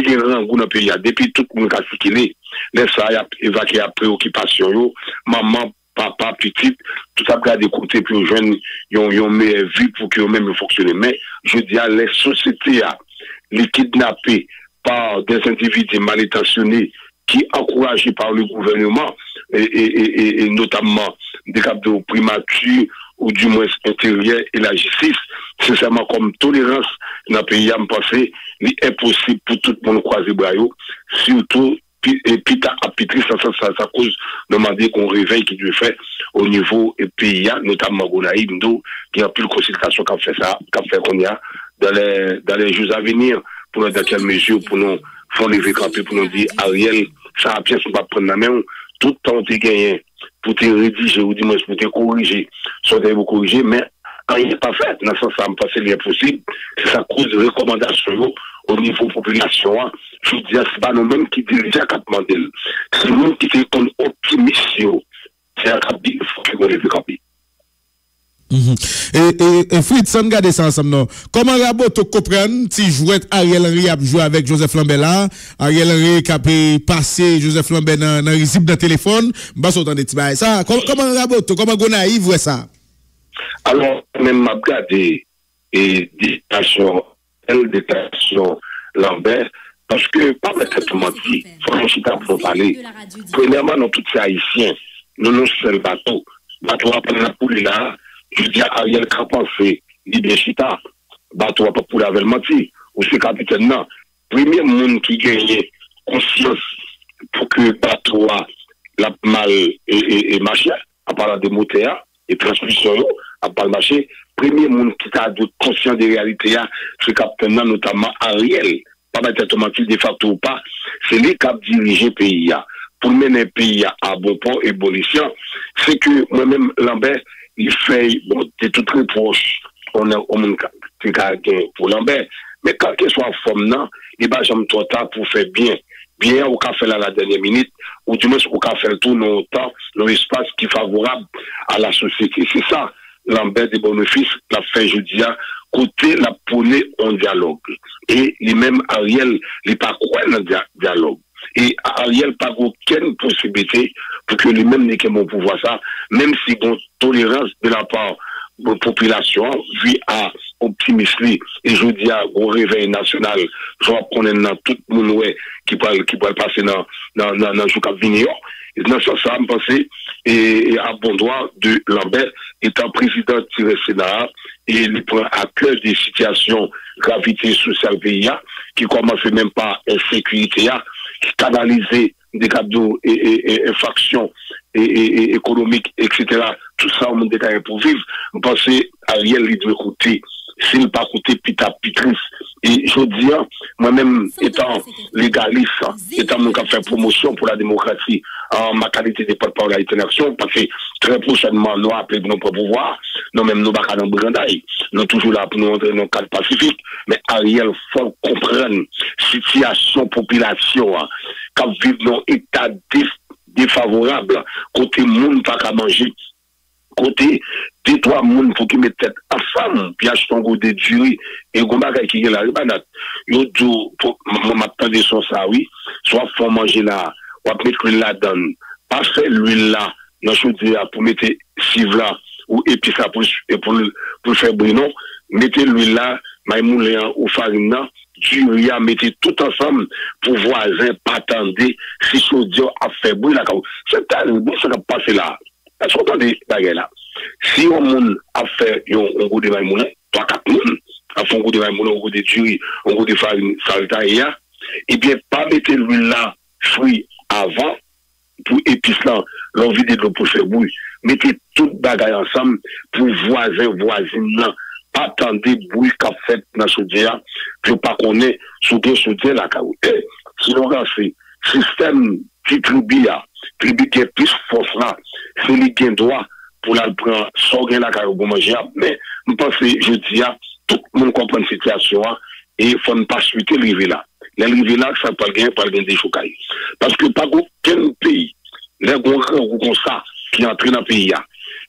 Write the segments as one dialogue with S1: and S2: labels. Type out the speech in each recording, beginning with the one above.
S1: qui gagne un goût dans le pays, depuis tout le monde a circulé, les ça a évacué la préoccupation, maman, papa, petite, tout ça a des côtés plus jeunes, ils ont meilleure vie pour qu'ils même fonctionner. Mais je dis à les sociétés, les kidnappés par des individus mal intentionnés qui encouragés par le gouvernement et notamment des cas de primature ou du moins intérieur et la justice, sincèrement comme tolérance dans le pays, à me penser, il est impossible pour tout le monde croiser bras, surtout et puis à Pitri, ça cause demander qu'on réveille qui doit faire au niveau pays, notamment Gonaï, qui a plus de consultation qu'a fait ça, qu'a fait qu'on y a dans les jours à venir, pour nous dans quelle mesure, pour nous faire lever camper, pour nous dire Ariel, ça a pièce, on va prendre la main, tout le temps tu gagné pour te rédiger ou du moins pour te corriger, soit vous corriger, mais rien n'est pas fait. Dans ce sens, ça me passe l'impossible. C'est ça cause de recommandations au niveau population. Je veux dire, c'est pas nous-mêmes qui dirigeons à demander. C'est nous qui sommes optimistes. C'est à Kabi, il faut que nous levions Kabi.
S2: Et Fritz, sans garder ça ensemble, non. Comment Rabot te comprendre si jouet Ariel Henry a joué avec Joseph Lambert là, Ariel Henry qui a passé Joseph Lambert dans le récip de téléphone, bah sautant des petits ça. Comment Rabot, comment Gonaï voit ça?
S1: Alors, même m'a regardé et détention Lambert, parce que pas peut-être menti, franchement, pour parler. Premièrement, nous tous ces haïtiens, nous nous seul bateau à prendre la poule là. Je dis à Ariel qu'a pensé, il dit Chita, bateau pas pour la menti, ou c'est capitaine non. Premier monde qui gagne conscience pour que bateau la mal et marché, à part de moteurs et transmission, à part marché, premier monde qui a de conscience des réalités, c'est capitaine notamment Ariel, pas peut-être menti de facto ou pas, c'est lui qui a dirigé le pays. Pour mener le pays à bon port et bon escient, c'est que moi-même, Lambert, il fait, bon, c'est tout très proche, on a au monde qui a gagné pour Lambert, mais quand qu'il soit en forme, non, il va jamais trop tard pour faire bien, au café à la dernière minute, ou du moins au café tout dans le temps, dans l'espace qui est favorable à la société. C'est ça, Lambert de Boniface l'a fait, je dis, côté la prôner en dialogue. Et lui-même, Ariel, il n'est pas quoi dans le dialogue. Et Ariel n'a pas aucune possibilité pour que lui-même n'ait qu'un bon pouvoir ça, même si bon tolérance de la part de la population, vu à optimisme, et je dis à au réveil national, je vais prendre tout le monde qui peut passer dans le jour qui venir. Et dans ce sens, ça me penser, et à bon droit de Lambert, étant président du Sénat, et il prend à cœur des situations gravité sociale pays, qui commence même par insécurité, qui canaliser des cadeaux et factions et économiques, etc. Tout ça, on détaille pour vivre. Vous pensez, Ariel, il doit coûter, s'il pas coûter pita pitris. Et je dis, moi-même, étant légaliste, étant mon fait promotion pour la démocratie, en ma qualité de porte-parole à l'interaction, parce que très prochainement, nous appelons pour nos pouvoirs, nous même nous pas dans Brandaï, nous toujours là pour nous entrer dans le cadre pacifique, mais Ariel, faut comprendre situation population, qui vit dans un état défavorable, côté monde pas qu'à manger, côté des trois monde pour qui mettent tête en femme, puis acheter un goût de durée, et gomba qui est là, yo dit, m'attendais sur ça, oui, soit faut manger là, ou mettre l'huile là-dedans, pas faire l'huile là, dans le pour mettre cive là, ou épice là pour faire brûler, non, mettez l'huile là, maïmoulin ou farine là, du riz à mettre tout ensemble pour voisins pas attendre si sodio a fait brûler la c'est bon ça va passer là. Est-ce qu'on entend des bagages là? Si on monde a fait un goût de maïmoulin, 3-4 moun a fait un goût de maïmoulin, un goût de riz, un goût de farine saltaïa, et bien pas mettre l'huile là fruit avant pour épice là, l'envie de l'eau pour faire bruit. Mettez tout bagaille ensemble pour voisines là. Attendez bruit qu'a fait dans ce dia, je pas connaître sous la caou. Si l'on regarde système qui tribu qui est plus force là, c'est lui qui droit pour la prendre sans gain la caou pour manger. Mais je pense que je dis tout le monde comprend la situation et il faut ne pas suivre l'arrivée là. L'arrivée là, ça pas gain des choucailles. Parce que pas aucun pays, les gros comme ça qui entrent dans le pays,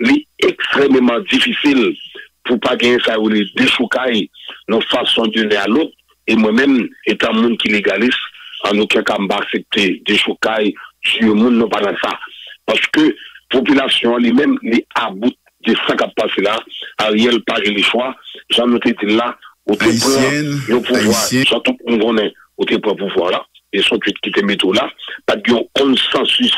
S1: c'est extrêmement difficile pour pas gagner ça ou les déchoucailles nos façons de l'un à l'autre et moi-même, étant un monde qui légaliste, en aucun cas, je accepter des chocailles sur le monde, non pas dans ça. Parce que la population, lui-même, les à bout de ça qui a passé là, Ariel pas les choix, j'en ai été là, au le pouvoir, surtout qu'on connaît, au pouvoir là, et sont qui te mettent là, pas de consensus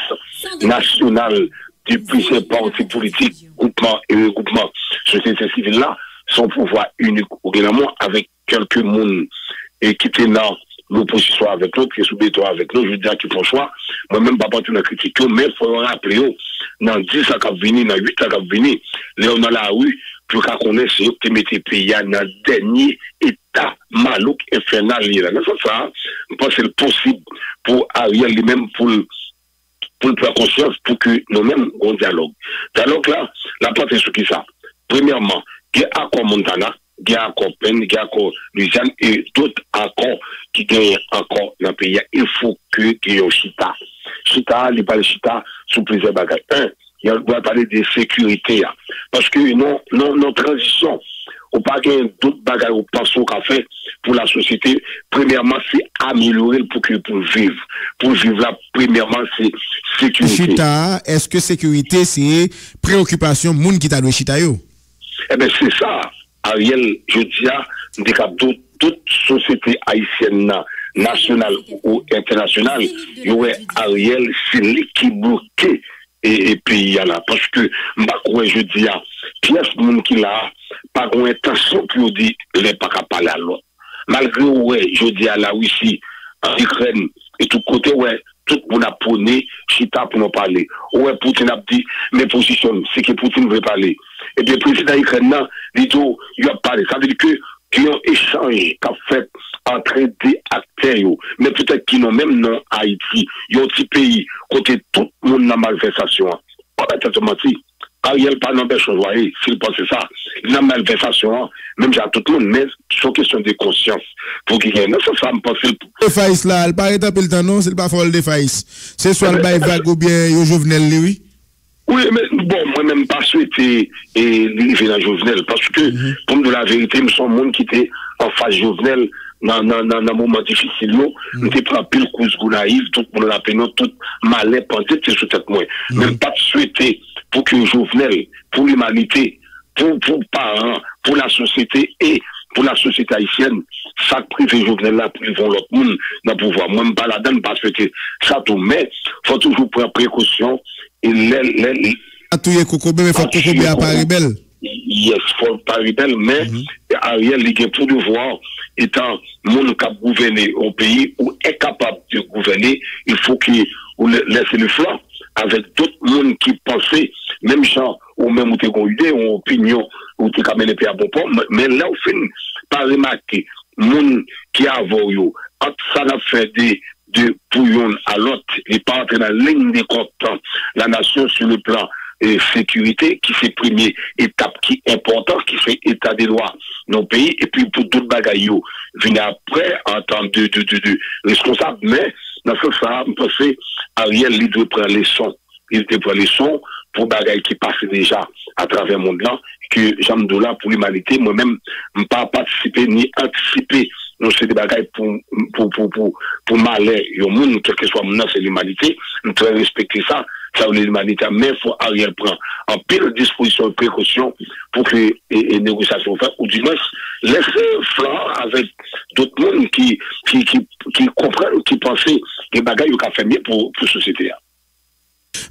S1: national du plusieurs partis politiques, groupements et regroupements, société civile là, son pouvoir unique au Guinamon avec quelques monde et qui étaient dans l'opposition avec l'autre, qui est sous béton avec l'autre, je veux dire qu'ils font choix. Moi-même, pas partout dans la critique, mais il faut rappeler, dans 10 ans qui venir, dans 8 ans qui venir, là, on a la rue, pour qu'on connaisse, c'est eux qui mettent les pays dans le dernier état malouk infernal. C'est ça, je pense que c'est possible pour Ariel lui-même, pour prendre conscience, pour que nous-mêmes, on dialogue. Dialogue là, la part est sur qui ça? Premièrement, il y a accord Montana, il y a accord Penn, il y a accord Louisiane et d'autres accords qui gagnent encore dans le pays. Il faut qu'il y ait un chita. Chita, il parle de chita sous plusieurs bagages. Il doit parler de sécurité. Parce que non transition, on pas gagner d'autres bagages ou pensons qu'on fait pour la société. Premièrement, c'est améliorer pour vivre. Pour vivre là, premièrement, c'est sécurité.
S2: Chita, est-ce que sécurité, c'est préoccupation, moun qui t'a doué chita yo?
S1: Eh bien, c'est ça, Ariel, je dis à toute société haïtienne, nationale ou internationale, il y aurait Ariel, c'est lui qui bloquait et pays là. Parce que, je dis à pièce moun qui l'a, pas d'intention pour dire, il n'est pas capable à l'autre. Malgré, je dis à la Russie, en Ukraine, et tout côté, tout le monde a prôné, chita pour nous parler. Poutine a dit, mes positions, c'est que Poutine veut parler. Et bien, le président ukrainien, il a parlé. Ça veut dire qu'il y a un échange qu'a fait entre des acteurs, mais peut-être qu'ils n'ont même non Haïti. Il y a un petit pays, côté tout le monde dans la malversation. On va te mentir. Ariel pas n'empêche de voir, s'il pense ça, il y a malversation, même j'ai tout le monde, mais c'est une question de conscience. Pour qu'il y ait, ça me pense.
S2: Le faïs là, elle paraît un peu le temps, non, c'est pas folle de faïs. C'est soit le bail vague ou bien le Jovenel, oui.
S1: Oui, mais bon, moi-même pas souhaité livrer dans Jovenel, parce que, comme de la vérité, nous sommes monde qui était en face Jovenel, dans un moment difficile, nous n'étions pas pile cause naïve, tout le monde l'appelait, tout malais, pensé, c'est sous tête moi. Même pas souhaité pour que Jovenel, pour l'humanité, pour parents, pour la société et pour la société haïtienne, ça privé Jovenel là, pour vont l'autre monde dans le pouvoir. Moi, je ne pas la donne parce que ça tout, mais il faut toujours prendre précaution. Et les.
S2: Il faut que Kokobé à Paris Belle.
S1: Yes, faut Paris Belle, mais Ariel, il a pour devoir, étant monde qui a gouverné au pays ou est capable de gouverner, il faut qu'il laisse le flanc avec d'autres monde qui pensaient, même genre, ou même où tu as une idée, ou opinion, ou tu as mené à bon port, mais là, on finit par remarquer, monde qui a voyou, ça a fait de bouillon à l'autre, il pas entrer dans la ligne de compte la nation sur le plan sécurité, qui fait première étape qui est importante, qui fait état des droits dans le pays, et puis pour d'autres bagailles, venir après en tant de responsable, mais dans ce sens, je pense que Ariel, il doit prendre les sons. Il doit prendre les sons pour bagailles qui passent déjà à travers le monde là, que j'aime de là pour l'humanité, moi-même, je ne pas participer ni anticiper non, c'est des bagailles pour malheur, au monde, quel que soit mon nom, c'est l'humanité. Nous devons respecter ça, ça c'est l'humanité. Mais il faut Ariel prendre en pile disposition de précaution pour que les négociations fassent, ou du moins, laisser flanc avec d'autres mondes qui comprennent, qui pensent que les bagailles ont fait mieux pour la société.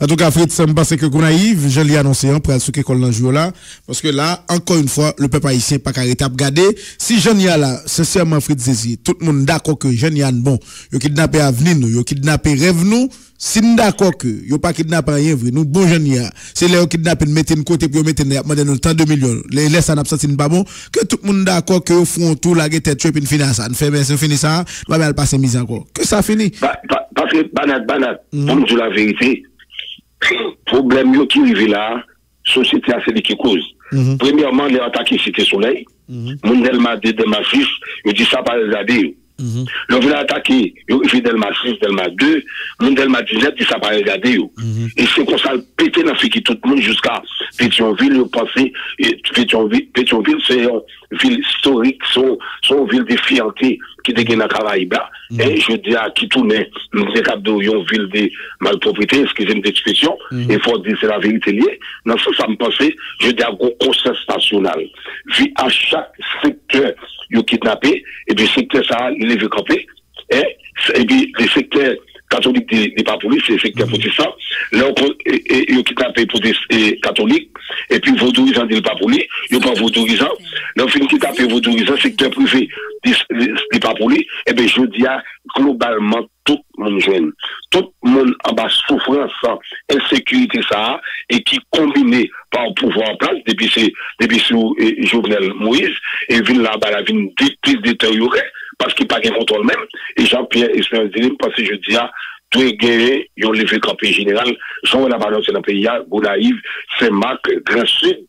S2: En tout cas, Fritz, ça me passe que Kounaïv, je l'ai annoncé pour aller sur l'école dans jour là, parce que là, encore une fois, le peuple haïtien pas carré à regarder. Si jeune y a là, sincèrement, Fritz Zézi, tout le monde d'accord que jeune y a bon, yo kidnappé avenir nous, yo kidnappé rêve nous, si nous d'accord que yo pas kidnappé rien vrai, nous bon jeune y a, c'est là yo kidnappé mettre une côté pour mettre demander nous tant de millions. Les laisse en absence pas bon, que tout le monde d'accord que au fond tout la tête tuer puis finir ça, nous fait bien fini ça, va bien passer mise encore. Que ça fini.
S1: Parce que banal, pour dire la vérité, problème qui arrive là, société a celle qui cause. Premièrement, les attaques Cité Soleil, Mondelma de ma fils, je dis ça par les adhérents. Le vient attaquer, il fait Delma 6, Delma 2, mon Delma 19, il s'est pas regardé. Et c'est comme ça, pété dans ce qui tout le monde jusqu'à Pétionville, pensez, Pétionville, c'est une ville historique, son ville de fierté qui est dans la Caraïbe. Et je dis à qui tournait, nous sommes une ville de malpropriété, excusez-moi d'expression, il faut dire c'est la vérité liée. Dans ce ça me pensait, je dis à un consensus national. Vu à chaque secteur, il kidnappé, et puis secteur ça, il est campé, et puis les secteurs catholiques des pas police, c'est le secteur protestant, là, il kidnappé pour des catholiques, et puis vaudouisants des pas police, il pas vaudouisants, là, il finit kidnappé vaudouisants, secteur privé des pas police, et bien, je dis à globalement, tout le monde jeune, tout le monde en bas souffrance, insécurité ça, et qui combiné par le pouvoir en place, depuis sous Jovenel Moïse, et ville là-bas, la ville plus détériorée, parce qu'il n'y a pas de contrôle même, et Jean-Pierre Espérance Dilim, parce que je dis à tout est gagné, ils ont levé campé général, sont la balance dans le pays, Gonaïve, Saint-Marc, Grand Sud,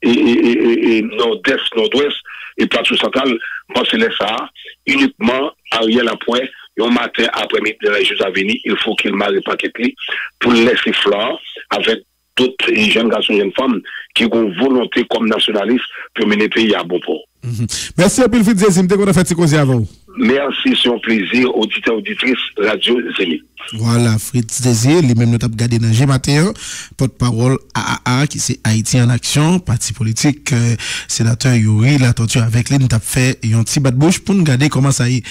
S1: et Nord-Est, Nord-Ouest, et Plateau Central, moi c'est ça, uniquement Ariel Apoué, et au matin, après-midi de la Jeux à venir, il faut qu'il marre le paquet pour laisser flore avec d'autres jeunes garçons et jeunes femmes qui ont volonté comme nationalistes pour mener le pays à bon port.
S2: Merci à Pile Fritz Zézim, dès qu'on a fait ce causer avant.
S1: Merci, c'est un plaisir, auditeur, auditrice, Radio Zémi.
S2: Voilà, Fritz Zézim, lui-même nous avons gardé dans G-Matin, porte-parole AAA, qui c'est Haïti en action, parti politique, sénateur Yuri, la torture avec lui, nous avons fait un petit bas de bouche pour nous garder comment ça y est.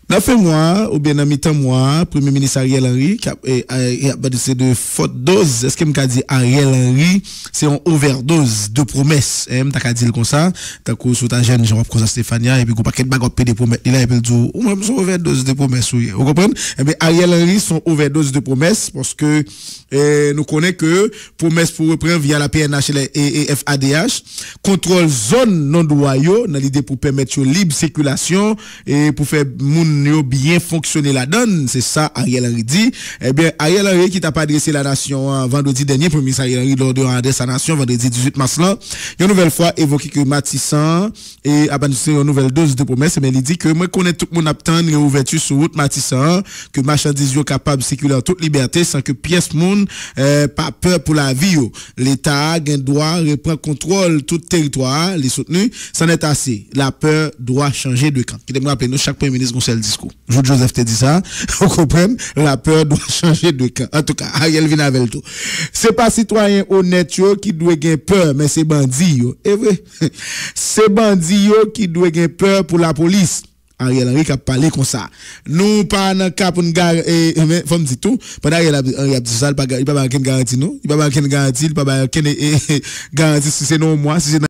S2: Dans fait mois, ou bien dans mi-temps mois, Premier ministre Ariel Henry, qui a de faute dose. Est-ce que m'a dit Ariel Henry, c'est une overdose de promesses. M'ta dit comme ça, t'as coup sous ta jeune Jean-François Stéphania, et puis qu'on paquet de baguette des promesses, il a et puis dit, ou même son overdose de promesses, oui. Vous comprenez? Eh bien, Ariel Henry, son overdose de promesses, parce que, nous connaissons que, promesses pour reprendre via la PNH et FADH, contrôle zone non douayo, dans l'idée pour permettre une libre circulation, et pour faire bien fonctionner la donne, c'est ça Ariel Henry dit. Eh bien, Ariel Henry qui t'a pas adressé la nation vendredi dernier, Premier ministre Ariel Henry lors de sa nation, vendredi 18 mars là, il a une nouvelle fois évoqué que Matissan et a annoncé une nouvelle dose de promesse, mais il dit que moi connais tout le monde attend une ouverture sur route Matissan, que marchandises sont capables de circuler en toute liberté sans que pièce monde pas peur pour la vie. L'État a droit reprendre contrôle tout territoire, les soutenus, ça n'est assez. La peur doit changer de camp. Qui devrait rappeler nous chaque Premier ministre conseil discours. Joseph te dit ça, vous comprenez, la peur doit changer de camp. En tout cas, Ariel vient avec tout. C'est pas citoyen honnête qui doit gagner peur, mais c'est bandit yo. Et vrai, c'est bandit yo qui doit gagner peur pour la police. Ariel Henry a parlé comme ça. Nous pas dans cas pour nous mais faut me dire tout. Pendant Ariel a dit ça, il pas aucune garantie non, il pas aucune garantie, il pas aucune garantie si c'est non moi, si c'est